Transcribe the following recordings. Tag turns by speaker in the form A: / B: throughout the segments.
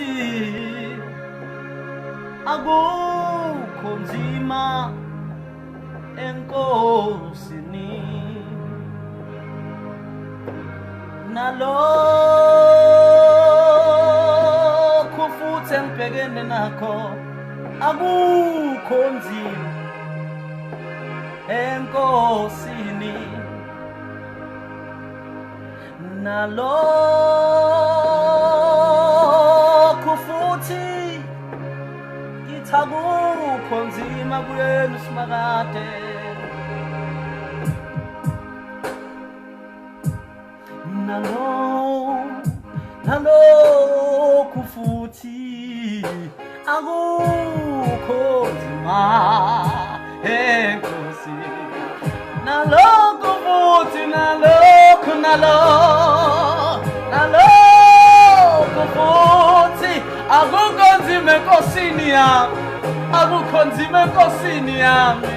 A: futhi akukho nzima enkosini nalokho futhi engibhekene nakho akukho nzima enkosini nalokho futhi kithi akukho nzima kuyena uSimakade nalokho futhi akukho nzima enkosini nalokho futhi nalokho futhi akukho nzima enkosini yami akukho nzima enkosini yami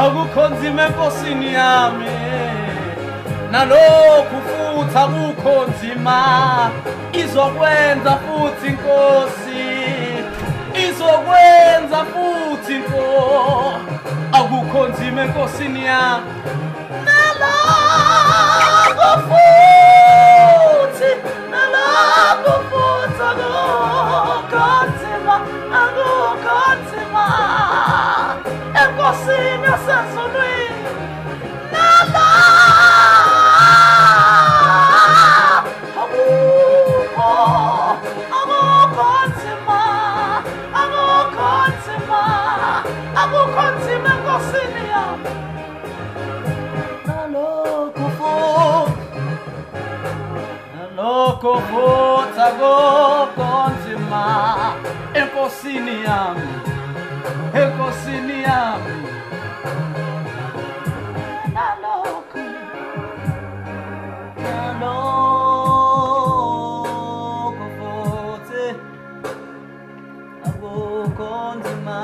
A: akukho nzima enkosini yami nalokhu futhi akukho nzima izokwenza futhi inkosi izokwenza futhi akukho nzima enkosini yami nalokho futhi akukho nzima enkosini yasezulwini akukho nzima enkosini yami nalokho futhi akukho nzima enkosini yami nalokho futhi akukho nzima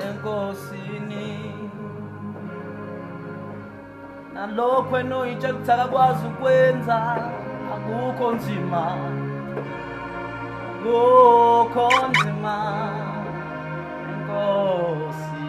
A: enkosini nalokho enoyitsha ukuthi akakwazi ukwenza akukho nzima enkosi